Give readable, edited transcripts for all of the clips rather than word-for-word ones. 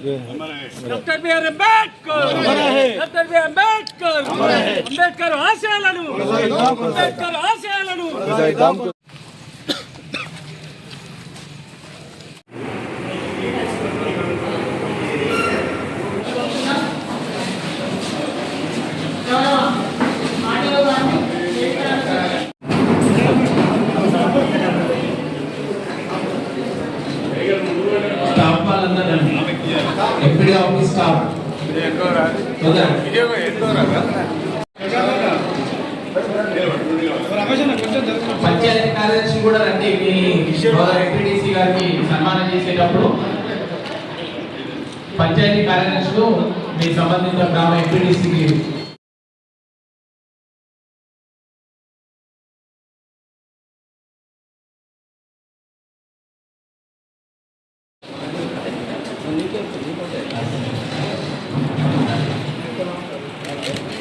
Doctor B R Ambedkar doctor B R Ambedkar Ambedkar ఆశయాలను అంబేద్కర్ ఆశయాలను MPD office staff panchayat కార్యదర్శి కూడా రండి. మీ ఎంపీడీసీ గారికి సన్మానం చేసేటప్పుడు పంచాయతీ కార్యదర్శులు మీ సంబంధిత గ్రామ ఎంపీడీసీకి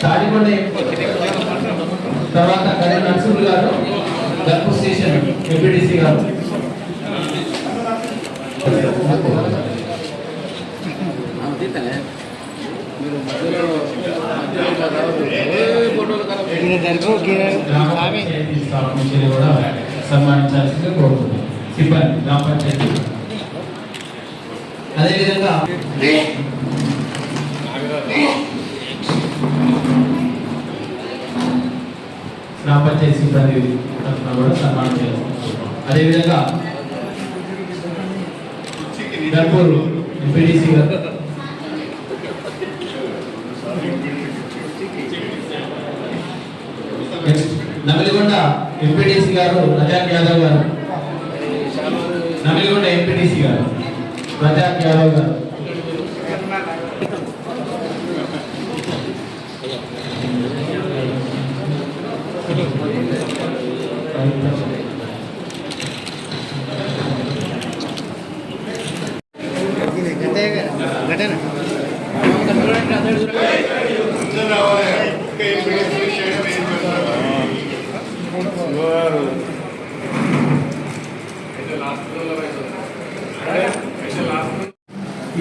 తాడికొండ తర్వాత గడే నర్సులు గారు గల్పూర్ స్టేషన్ ఎంపీడీసీ గారు కూడా సన్మానించాల్సిందిగా కోరుతున్నాం. సిబ్బంది గ్రామ పంచాయతీ అదేవిధంగా గ్రామ పంచాయతీ సిబ్బంది తరఫున కూడా సన్మానం చేస్తున్నాం. అదేవిధంగా గల్పూర్ ఎంపీడీసీ గారు నమిలిగొండ ఎంపీడీసీ గారు రజాక్ యాదవ్ గారు నమిలిగొండ ఎంపీడీసీ గారు రజాక్ యాదవ్ గారు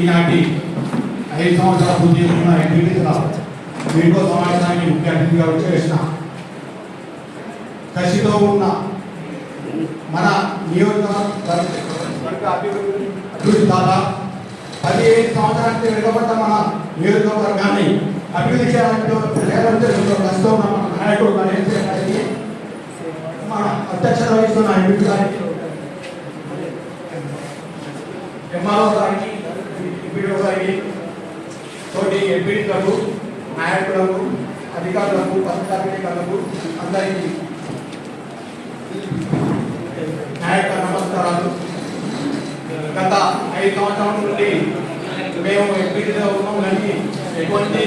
ఈనాటి 5 సంవత్సరాల పూర్తి చేసుకున్న ఎంపీటీసీల వీడియో సమావేశానికి ముఖ్య అతిథిగా వచ్చేసిన కసితో ఉన్న మన నియోజకవర్గ అభివృద్ధి దాదా 15 సంవత్సరానికి వెనుకబడ్డ మన నియోజకవర్గాన్ని అభివృద్ధి చేయాలంటే కసితో ఉన్న మన నాయకుడు మన అధ్యక్షత వహిస్తున్న ఎంపీ గారికి ఎంఆర్ఓ గారికి ఎంపీడీఓ గారికి తోటి ఎంపీడీలకు నాయకులకు అధికారులకు పత్రికాలకు అందరికీ నాయక నమస్కారాలు. గత 5 సంవత్సరాల నుండి మేము ఎంపీడీలో ఉన్నాం కానీ ఎటువంటి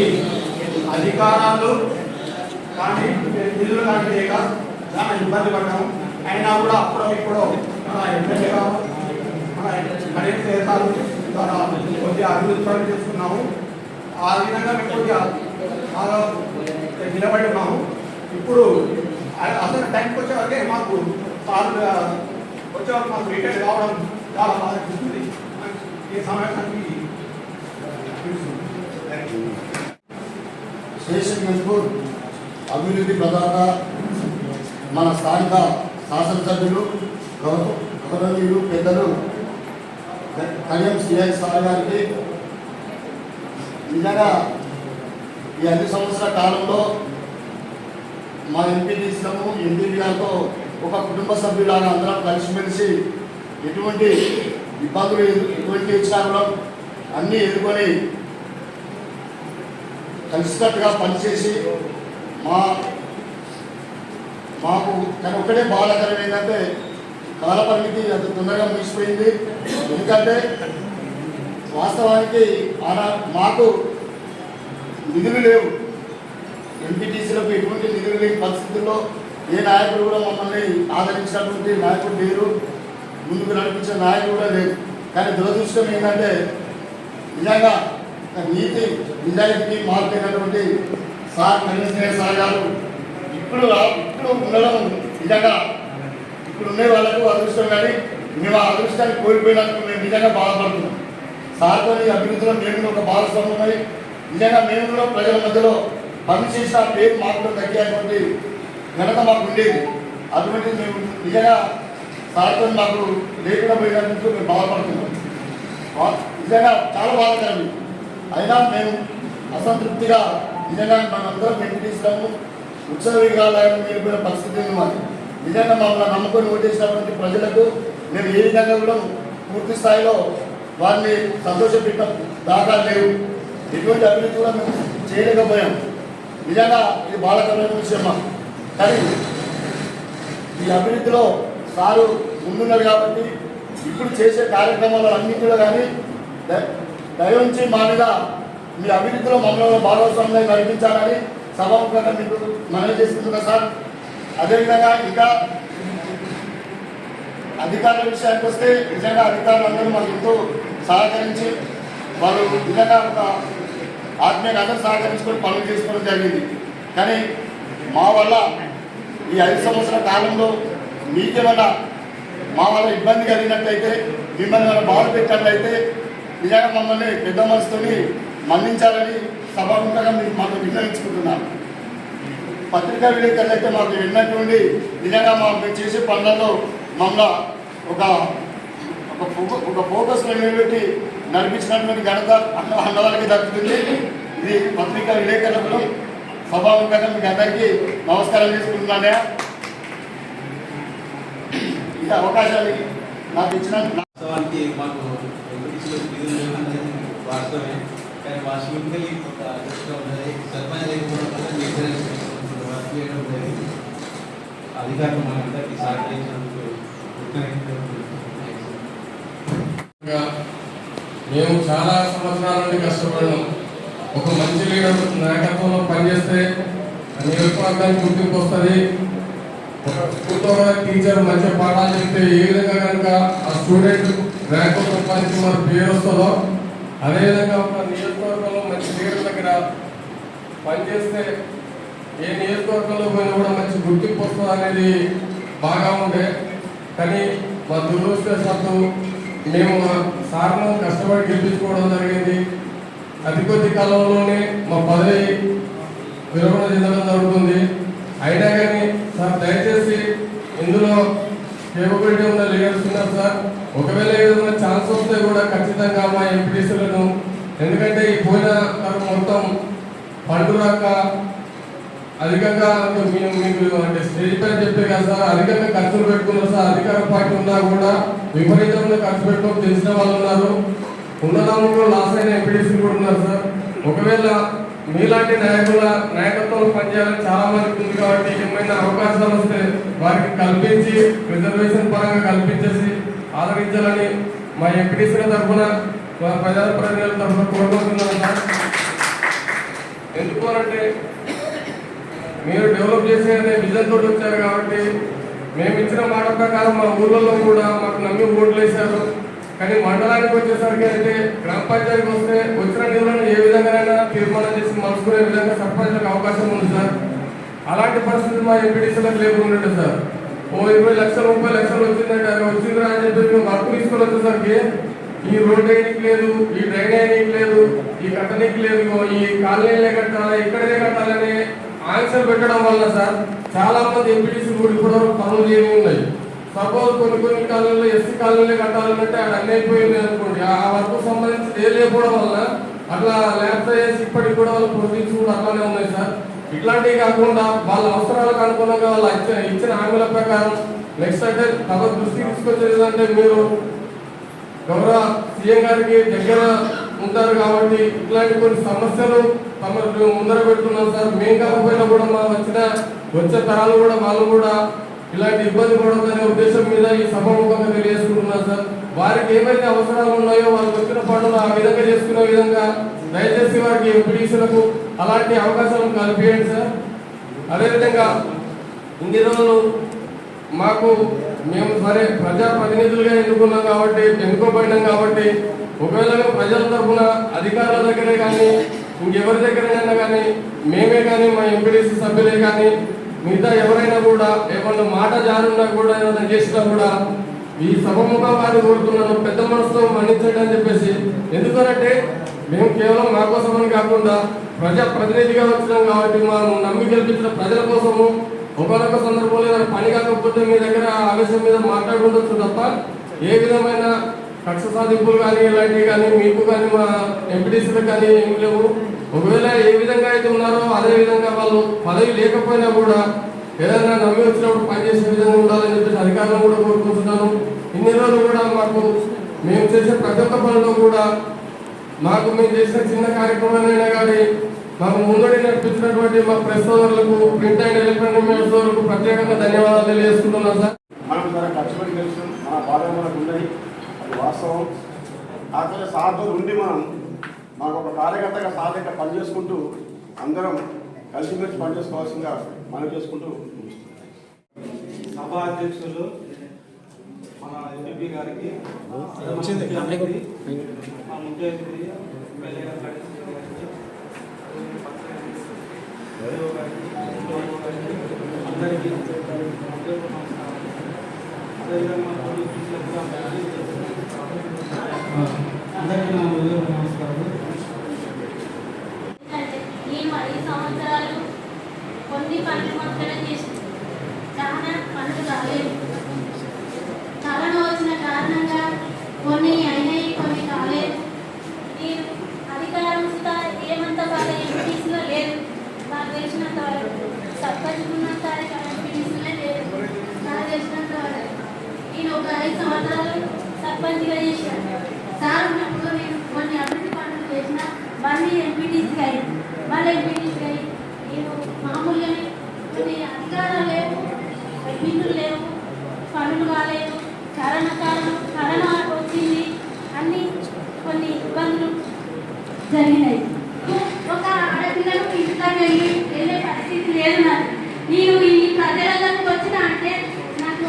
అధికారాలు కానీ నిధులు కానీ లేక చాలా ఇబ్బంది పడ్డాము. అయినా కూడా అప్పుడో ఇప్పుడు మన ఎమ్మెల్యేగా మన గణేష్ దేశాలు ద్వారా కొద్దిగా అభివృద్ధి చేసుకున్నాము. ఆ విధంగా మేము కొద్దిగా బాగా నిలబడి ఉన్నాము. ఇప్పుడు అసలు టైంకి వచ్చేవరకే మాకు వచ్చేవారు మాకు రిటైర్ కావడం చాలా బాగా అనిపిస్తుంది. ఈ సమావేశానికి స్టేషన్ గన్పూర్ అభివృద్ధి ప్రదాత మన స్థానిక శాసనసభ్యులు గౌరవనీయులు పెద్దలు కళ్యాణ్ సిఐ సార్ గారికి నిజంగా ఈ 5 సంవత్సరాల కాలంలో మా ఎంపీటీసీలము ఎంపీపీ గారితో ఒక కుటుంబ సభ్యులాగా అందరం కలిసిమెలిసి ఎటువంటి ఇబ్బందులు ఎటువంటి ఇచ్చినా అన్నీ ఎదుర్కొని కలిసికట్టుగా పనిచేసి మాకు కానీ ఒకటే బాధాకరం ఏంటంటే కాలపరిమితి అది తొందరగా ముగిసిపోయింది. ఎందుకంటే వాస్తవానికి మాకు నిధులు లేవు. ఎంపీటీసీలకు ఎటువంటి నిధులు లేని పరిస్థితుల్లో ఏ నాయకుడు కూడా మమ్మల్ని ఆదరించినటువంటి నాయకుడు లేరు, ముందుకు నడిపించిన నాయకుడు కూడా లేరు. కానీ దురదృష్టం ఏంటంటే నిజంగా నీతి నిజాయితీకి మార్పైనటువంటి సార్ కళ్యాణ్ సార్ గారు ఇప్పుడు ఉండడం నిజంగా ఇప్పుడు ఉండే వాళ్ళకు అదృష్టం. కానీ మేము ఆ అదృష్టాన్ని కోల్పోయినందుకు మేము నిజంగా బాధపడుతున్నాం. సార్తో అభివృద్ధిలో మేము కూడా ఒక భాగస్వామ్యమై నిజంగా మేము కూడా ప్రజల మధ్యలో పనిచేసిన పేరు మాకు కూడా తగ్గేటువంటి ఘనత మాకు ఉండేది. అటువంటి మేము నిజంగా సార్తో మాకు లేకుండా పోయినందుకు మేము బాధపడుతున్నాం. నిజంగా చాలా బాధాకరం. అయినా మేము అసంతృప్తిగా నిజంగా మనందరం ఎంపీటీసీలను ఉత్సవ విగ్రహాలను వెళ్ళిపోయిన పరిస్థితి ఉంది మాది. నిజంగా మమ్మల్ని నమ్ముకొని ఓటేసినటువంటి ప్రజలకు మేము ఏ విధంగా కూడా పూర్తి స్థాయిలో వారిని సంతోషపెట్టిన దాఖలు లేవు. ఎటువంటి అభివృద్ధి కూడా మేము చేయలేకపోయాం. నిజంగా ఇది బాధాకరమైన విషయమా. కానీ ఈ అభివృద్ధిలో సారు ముందున్నారు కాబట్టి ఇప్పుడు చేసే కార్యక్రమాలు అన్నింటిలో కానీ దయవుంచి మా మీద మీ అభివృద్ధిలో మమ్మల్ని భాగస్వామ్యం కల్పించాలని సభాముఖంగా మీకు మనవి చేసుకుంటున్నా సార్. అదేవిధంగా ఇంకా అధికారుల విషయానికి వస్తే నిజంగా అధికారులందరూ మాకు ఎంతో సహకరించి వాళ్ళు నిజంగా ఒక ఆత్మీయంగా అందరూ సహకరించుకొని పనులు చేసుకోవడం జరిగింది. కానీ మా వల్ల ఈ 5 సంవత్సరాల కాలంలో మీకేమైనా మా వల్ల ఇబ్బంది కలిగినట్లయితే, మిమ్మల్ని మనం బాధ పెట్టినట్లయితే నిజంగా మమ్మల్ని పెద్ద మనసుతోని మన్నించాలని సభాముఖంగా మాకు విన్నవించుకుంటున్నాను. పత్రికా విలేకరులు అయితే మాకు విన్నటువంటి నిజంగా మేము చేసే పనులలో మమ్మల్ని ఒక ఫోకస్ నిలబెట్టి నడిపించినటువంటి ఘనత అన్నవాళ్ళకి దక్కుతుంది. ఇది పత్రికా విలేకరులకు సభాముఖంగా మీకు అందరికీ నమస్కారం చేసుకుంటున్నానే. ఈ అవకాశాలు నాకు ఇచ్చిన వాస్తవానికి మాకు వాస్తవమే, కానీ వాస్తవికంగా ఒక అదృష్టం ఉన్నది. సర్పంచ్ లేకపోవడం వల్ల వర్క్ చేయడం లేదు. అధికారులు మనందరికీ సహకరించినందుకు మేము చాలా సంవత్సరాల నుండి కష్టపడినాం. ఒక మంచి లీడర్ నాయకత్వంలో పనిచేస్తే నియోజకవర్గానికి గుర్తింపు వస్తుంది. ఒక స్కూల్లో టీచర్ మంచి పాఠాలు చెప్తే ఏ విధంగా కనుక ఆ స్టూడెంట్ ర్యాంకు సంపాదించి మన పేరు వస్తుందో, అదేవిధంగా ఒక నియోజకవర్గంలో మంచి లీడర్ దగ్గర పనిచేస్తే ఏ నియోజకవర్గంలో పోయినా కూడా మంచి గుర్తింపు వస్తుంది అనేది బాగా ఉండే. కానీ మా దురదృష్టవశాత్తు మేము సార్ను కష్టపడి గెలిపించుకోవడం జరిగింది. అతి కొద్ది కాలంలోనే మా పదవి విరమణ చెందడం జరుగుతుంది. అయినా కానీ సార్ దయచేసి ఇందులో కేపబిలిటీ ఉన్న లీడర్స్ ఉన్నారు సార్. ఒకవేళ ఏదైనా ఛాన్స్ వస్తే కూడా ఖచ్చితంగా మా ఎంపీటీసీలను, ఎందుకంటే ఈ పోయిన మొత్తం ఫండ్ రాక అధికంగా మీకు అంటే స్టేజ్ పైన చెప్పే కదా సార్, అధికంగా ఖర్చులు పెట్టుకున్నారు సార్. అధికార పార్టీ ఉన్నా కూడా విపరీతంగా ఖర్చు పెట్టుకొని తెలిసిన వాళ్ళు ఉన్నారు. ఉన్నదాములో లాస్ అయిన ఎంపీటీసీలు కూడా ఉన్నారు సార్. ఒకవేళ మీలాంటి నాయకుల నాయకత్వంలో పనిచేయాలని చాలా మందికి ఉంది కాబట్టి ఏమైనా అవకాశాలు వస్తే వారికి కల్పించి రిజర్వేషన్ పరంగా కల్పించేసి ఆదరించాలని మా ఎంపీటీసీల తరఫున, మా ప్రజాప్రతినిధుల తరఫున కోరుకుంటున్నాను సార్. ఎందుకు అంటే మీరు డెవలప్ చేసే విజన్ తోటి వచ్చారు కాబట్టి మేము ఇచ్చిన మాట ప్రకారం మా ఊళ్ళలో కూడా మాకు నమ్మి ఓట్లు వేశారు. కానీ మండలానికి వచ్చేసరికి అయితే గ్రామ పంచాయతీకి వస్తే వచ్చిన నిధులను ఏ విధంగానైనా తీర్మానం చేసి మలుచుకునే విధంగా సర్పంచ్లకు అవకాశం ఉంది సార్. అలాంటి పరిస్థితి మా ఎంపీటీసీలకు లేకుండా సార్. ఓ 20 లక్షలు 30 లక్షలు వచ్చిందంటే అది వచ్చిందిరా అని చెప్పి మేము వర్క్ తీసుకొని వచ్చేసరికి ఈ రోడ్ వేయడానికి లేదు, ఈ డ్రైన్ వేయడానికి లేదు, ఈ కట్టడానికి లేదు, ఈ కాలనీలే కట్టాలి, ఇక్కడే కట్టాలని ఆన్సర్ పెట్టడం వల్ల సార్ చాలా మంది ఎంపీటీసీలు కూడా ఇప్పటివరకు పనులు చేయని ఉన్నాయి. సపోజ్ కొన్ని కాలంలో ఎస్సీ కాలనీలే కట్టాలంటే అది అన్ని అయిపోయింది అనుకోండి, ఆ వర్క్ సంబంధించి ఏ లేకపోవడం వల్ల అట్లా ల్యాబ్స్ చేసి ఇప్పటికి కూడా వాళ్ళ ప్రొసీజర్స్ కూడా అట్లానే ఉన్నాయి సార్. ఇట్లాంటివి కాకుండా వాళ్ళ అవసరాలకు అనుగుణంగా వాళ్ళ ఇచ్చిన హామీల ప్రకారం నెక్స్ట్ అంటే తమ దృష్టికి తీసుకొచ్చేది అంటే మీరు గౌరవ సీఎం గారికి దగ్గర ఉంటారు కాబట్టి ఇట్లాంటి కొన్ని సమస్యలు తమ ముందర పెడుతున్నాం సార్. మేము కాకపోయినా కూడా మా వచ్చే తరాలు కూడా వాళ్ళు కూడా ఇలాంటి ఇబ్బంది పడదనే ఉద్దేశం మీద ఈ సభాముఖంగా తెలియజేసుకుంటున్నాను సార్. వారికి ఏమైతే అవసరాలు ఉన్నాయో వాళ్ళకి వచ్చిన పనులు ఆ విధంగా చేసుకునే విధంగా దయచేసి వారికి ఎంపీటీసీలకు అలాంటి అవకాశాలను కల్పించండి సార్. అదేవిధంగా ఇన్ని రోజులు మాకు మేము సరే ప్రజాప్రతినిధులుగా ఎన్నుకోబడినాం కాబట్టి ఒకవేళ ప్రజల తరఫున అధికారుల దగ్గరే కానీ ఇంకెవరి దగ్గరైనా కానీ మేమే కానీ మా ఎంపీటీసీ సభ్యులే కానీ మిగతా ఎవరైనా కూడా ఏమన్నా మాట జారున్నా కూడా ఏమైనా చేసినా కూడా ఈ సభముఖం వారిని కోరుతున్నాను, పెద్ద మనసుతో మన్నించండి అని చెప్పేసి. ఎందుకనంటే మేము కేవలం మా కోసమని కాకుండా ప్రజా ప్రతినిధిగా వచ్చినాం కాబట్టి మనం నమ్మి గెలిపించిన ప్రజల కోసము ఒకనొక సందర్భంలో ఏదైనా పని కాకపోతే మీ దగ్గర ఆవేశం మీద మాట్లాడుకుంటూ తప్ప ఏ విధమైన కక్ష సాధింపులు కానీ ఇలాంటివి కానీ మీకు కానీ మా ఎంపీటీసీలకు కానీ ఏమి లేవు. ఒకవేళ ఏ విధంగా అయితే ఉన్నారో అదే విధంగా వాళ్ళు పదవి లేకపోయినా కూడా ఏదైనా నమ్మి వచ్చినప్పుడు పనిచేసే విధంగా ఉండాలని చెప్పేసి అధికారులను కూడా కోరుకుంటున్నాను. ఇన్ని రోజులు కూడా మాకు మేము చేసే ప్రతి ఒక్క పనిలో కూడా మాకు మేము చేసిన చిన్న కార్యక్రమాలైనా కానీ మాకు ముందడి నడిపించినటువంటి మా ప్రెస్ సోదరులకు, ప్రింట్ అండ్ ఎలక్ట్రానిక్ మీడియా సోదరులకు ప్రత్యేకంగా ధన్యవాదాలు తెలియజేసుకుంటున్నాను సార్. మనం చాలా కష్టపడి తెలుసు, మన బాధ మనకు ఉన్నాయి, అది వాస్తవం. కాకపోతే సార్తో ఉండి మాకు ఒక కార్యకర్తగా సార్ దగ్గర పనిచేసుకుంటూ అందరం కలిసిమెలిసి పనిచేసుకోవాల్సిందిగా మనం చేసుకుంటూ సభా అధ్యక్షులు మన ఎంపీ గారికి, మా ముఖ్య అతిథి ఎమ్మెల్యే గారికి, అందరికీ అదేవిధంగా అందరికీ నా నమస్కారాలు. నేను 5 సంవత్సరాలు కొన్ని పనులు మాత్రమే చేసింది, చాలా పనులు కాలేదు. కరోనా వచ్చిన కారణంగా కొన్ని అయినాయి, కొన్ని కాలేదు. నేను అధికారం ఏమంత బాగా ఎంపీటీసీలో లేదు, నాకు తెలిసినంత వరకు సర్పంచుకున్నంత ఎంపీటీసీలో లేదు. నాకు తెలిసినంత వరకు నేను ఒక 5 సంవత్సరాలు సర్పంచ్గా చేశాను. సార్ ఉన్నప్పుడు నేను కొన్ని అభివృద్ధి పనులు చేసిన మళ్ళీ ఎంపీటీసీగా అయ్యింది, మళ్ళీ ఎంపీటీసీగా అయ్యి నేను మామూలుగానే కొన్ని అధికారాలు లేవు, బిల్లులు లేవు, పనులు కాలేదు. కరోనా వచ్చింది, అన్ని కొన్ని ఇబ్బందులు జరిగినాయి. ఒక ఆడపిల్లకు ఇంట్లో వెళ్ళే పరిస్థితి లేదు నాకు. నేను ఈ ప్రజలకు వచ్చిన అంటే నాకు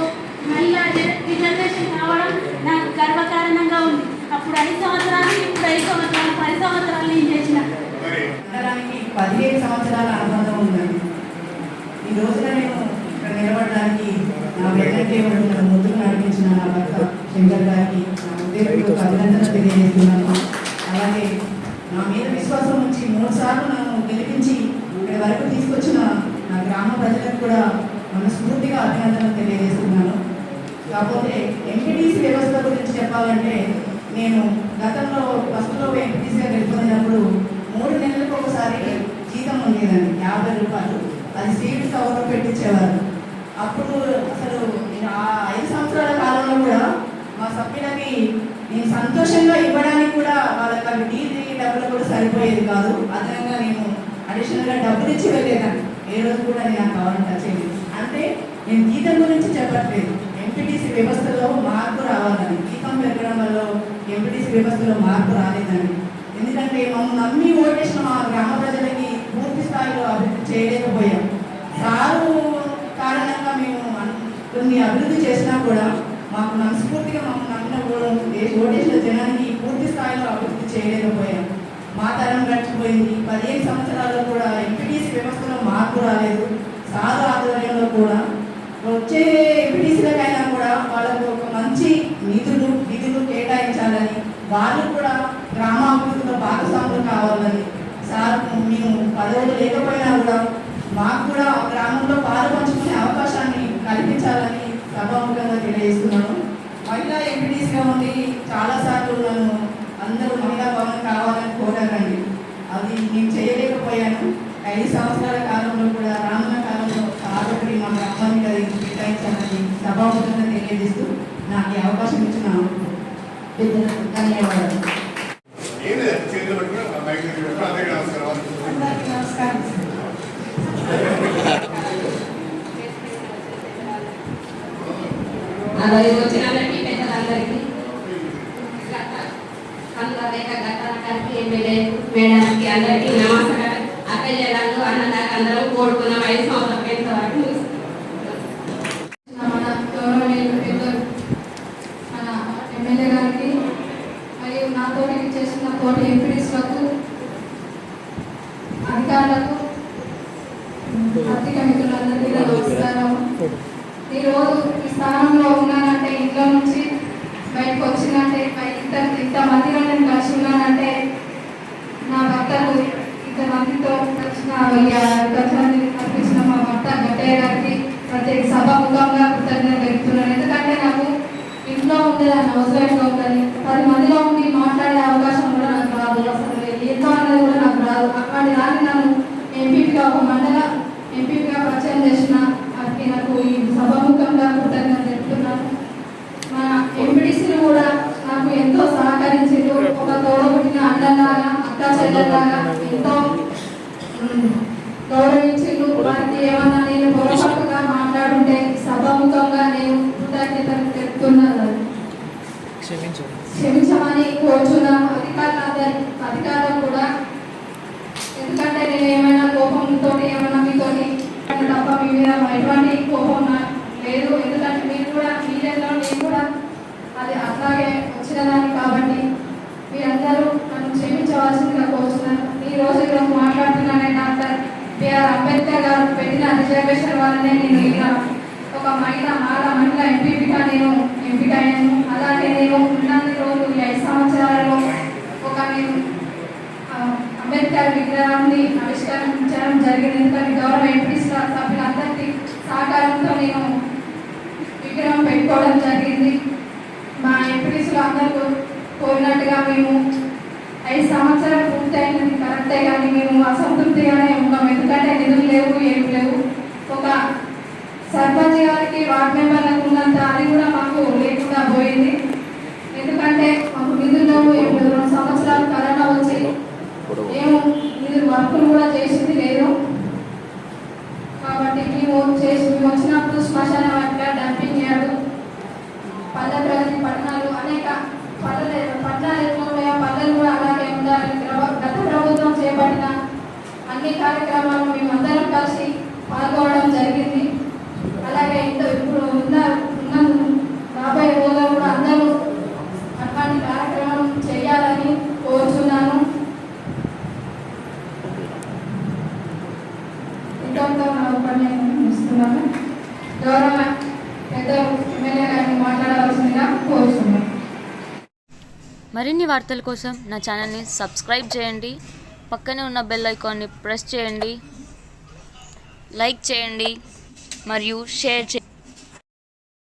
మహిళా రిజర్వేషన్ కావడం నాకు గర్వకారణంగా ఉంది. అప్పుడు 5 సంవత్సరాలు, ఇప్పుడు 5 సంవత్సరాలు, 10 సంవత్సరాలు నేను చేసిన. 15 సంవత్సరాల అనుబంధం ఉందండి. ఈ రోజున నేను ఇక్కడ నిలబడడానికి నా వెంటనే ముందుకు నడిపించిన నా భర్త శంకర్ గారికి నా ఉద్యోగులకు అభినందన తెలియజేస్తున్నాను. అలాగే నా మీద విశ్వాసం ఉంచి 3 సార్లు నన్ను గెలిపించి ఇక్కడి వరకు తీసుకొచ్చిన నా గ్రామ ప్రజలకు కూడా మనస్ఫూర్తిగా అభినందనలు తెలియజేస్తున్నాను. కాకపోతే ఎంపీటీసీ వ్యవస్థ గురించి చెప్పాలంటే నేను గతంలో ఫస్ట్లో ఎంపీటీసీగా గెలుపొందినప్పుడు 3 నెలలకు ఒకసారి జీతం ఉండేదండి, 50 రూపాయలు. అది సీట్ కవర్లో పెట్టించేవారు. అప్పుడు అసలు ఆ 5 సంవత్సరాల కాలంలో కూడా మా సభ్యులకి నేను సంతోషంగా ఇవ్వడానికి కూడా వాళ్ళకి అవి డీజీ డబ్బులు కూడా సరిపోయేది కాదు. అదనంగా నేను అడిషనల్గా డబ్బులు ఇచ్చి వెళ్ళేదాన్ని. ఏ రోజు కూడా నేను కావాలంటే చేయలేదు. అంటే నేను జీతం గురించి చెప్పట్లేదు, ఎంపీటీసీ వ్యవస్థలో మార్పు రావాలని. జీతం పెరగడం వల్ల ఎంపీటీసీ వ్యవస్థలో మార్పు రాలేదని. ఎందుకంటే మమ్మల్ని నమ్మి ఓటేసిన మా గ్రామ ప్రజలకి పూర్తి స్థాయిలో అభివృద్ధి చేయలేకపోయాం. సారు కారణంగా మేము కొన్ని అభివృద్ధి చేసినా కూడా మాకు మనస్ఫూర్తిగా మమ్మల్ని నమ్మిన ఓటేసిన జనానికి పూర్తి స్థాయిలో అభివృద్ధి చేయలేకపోయాం. మా తరం గడిచిపోయింది. 15 సంవత్సరాల్లో కూడా ఎంపీటీసీ వ్యవస్థలో మార్పు రాలేదు. సారు ఆధ్వర్యంలో కూడా వచ్చే ఎంపీటీసీలకైనా కూడా వాళ్ళకు ఒక మంచి నిధులు కేటాయించాలని, వాళ్ళు కూడా గ్రామాభివృద్ధిలో భాగస్వాములు కావాలని, సార్ మేము పదవులు లేకపోయినా కూడా మాకు కూడా గ్రామంలో పాలు పంచుకునే అవకాశాన్ని కల్పించాలని సభాముఖంగా తెలియజేస్తున్నాను. మహిళా ఎంపీటీసీగా ఉండి చాలాసార్లు నన్ను అందరూ మహిళా భవనం కావాలని కోరారండి. అది నేను చేయలేకపోయాను. 5 సంవత్సరాల కాలంలో కూడా రానున్న కాలంలో కాబట్టి మా గ్రామాన్ని కేటాయించాలని సభాముఖంగా తెలియజేస్తూ నాకు ఈ అవకాశం ఇచ్చిన ధన్యవాదాలు. అందరికీ నమస్కారం. అందరికి వచ్చినందరికీ, పెద్దలందరికీ, గట్టానికి ఎమ్మెల్యే మేడానికి అందరికీ నమస్కారం. అక్కయ్యలు అన్నదాకా అందరూ కోరుకున్న 5 సంవత్సరాల వరకు మన గౌరవనీయులు పెద్దలు మన ఎమ్మెల్యే గారికి మరియు నాతో చేసిన తోటి ఎంపీడీస్లకు, అధికారులకు, పత్రికా మిత్రులందరికీ నమస్కారం. ఈరోజు ఈ స్థానంలో ఉన్నానంటే, ఇంట్లో నుంచి బయటకు వచ్చినంటే, ఇంతమందిలో నేను కలిసి ఉన్నానంటే నా భర్తకు ఇంతమందితో వచ్చిన కల్పించిన మా భర్త గట్టయ్య గారికి ప్రత్యేక సభాముఖంగా కృతజ్ఞతలు తెలుపుతున్నాను. ఎందుకంటే నాకు ఇంట్లో ఉండేదాన్ని, హౌస్ వైఫ్గా ఉండాలి, 10 మందిలో ఉండి మాట్లాడే అవకాశం కూడా నాకు రాదు, అసలు ఏంటో అనేది కూడా నాకు రాదు. అక్కడి దాన్ని నన్ను ఎంపీగా, ఒక మండల ఎంపీగా పరిచయం చేసిన వారికి నాకు ఈ సభాముఖంగా కృతజ్ఞతలు తెలుపుతున్నాను. మన ఎంపీడీసీలు కూడా నాకు ఎంతో సహకరించారు. ఒక తోడబుట్టిన అన్నలాగా, అక్క చెల్లెల్లాగా ఎంతో గౌరవించారు. వారికి ఏమన్నా నేను పొరపాటుగా మాట్లాడుంటే సభాముఖంగా నేను కృతజ్ఞతలు తెలుపుతున్నాను, క్షమించమని కోరుచున్నాను. అధికారులకు కూడా, ఎందుకంటే నేను ఏమైనా కోపంతో ఏమైనా మీతోటి తప్ప మీ మీద ఎటువంటి కోపం లేదు. ఎందుకంటే మీరు కూడా మీరేలో నేను కూడా అది అట్లాగే వచ్చినదాన్ని కాబట్టి మీరందరూ నన్ను క్షమించవలసిందిగా కోరుతున్నాను. ఈ రోజు ఇక్కడ మాట్లాడుతున్నానే డాక్టర్ బిఆర్ అంబేద్కర్ గారు పెట్టిన రిజర్వేషన్ వల్లనే నేను ఇలా ఒక మహిళ ఎంపీగా నేను ఎంపికయ్యాను. అలాగే నేను ఉన్నన్ని రోజులు 5 సంవత్సరాలలో ఒక నేను అంబేద్కర్ విగ్రహాన్ని ఆవిష్కరించడం జరిగింది. ఎందుకంటే గౌరవ ఎంపీస్ సభ్యులందరికీ సహకారంతో నేను విగ్రహం పెట్టుకోవడం జరిగింది. మా ఎంపీస్లో అందరూ కోరినట్టుగా మేము 5 సంవత్సరాలు పూర్తయినది కరెక్టే, కానీ మేము అసంతృప్తిగానే ఉన్నాం. ఎందుకంటే నిధులు లేవు, ఏమి లేవు. ఒక సర్పంచ్ గారికి, వార్డు మెంబర్లకు ఉన్నంత అది కూడా మాకు లేకుండా పోయింది. ఎందుకంటే మాకు నిధులు లేవు, 2 సంవత్సరాలు కరోనా వచ్చి మేము నిధులు వర్కులు కూడా చేసింది లేదు. కాబట్టి మేము వచ్చినప్పుడు శ్మశాన వాటిగా డంపింగ్ యార్డు, పల్లె ప్రగతి పట్టణాలు, అనేక పట్టణాలు ఎక్కువ పల్లెలు కూడా అలాగే ఉండాలి. గత ప్రభుత్వం చేపట్టిన అన్ని కార్యక్రమాలు మేమందరం కలిసి పాల్గొనడం జరిగింది. అలాగే ఇప్పుడు రాబోయే రోజుల్లో కూడా అందరూ అటువంటి కార్యక్రమం చేయాలని కోరుచున్నాను. ఇంతటితో నా ఉపన్యాసం ఇస్తున్నాను. గౌరవ పెద్ద ఎమ్మెల్యే గారిని మాట్లాడవలసిందిగా కోరుచున్నాను. మరిన్ని వార్తల కోసం నా ఛానల్ని సబ్స్క్రైబ్ చేయండి, పక్కనే ఉన్న బెల్ ఐకాన్ని ప్రెస్ చేయండి, లైక్ చేయండి మరియు షేర్ చేయండి.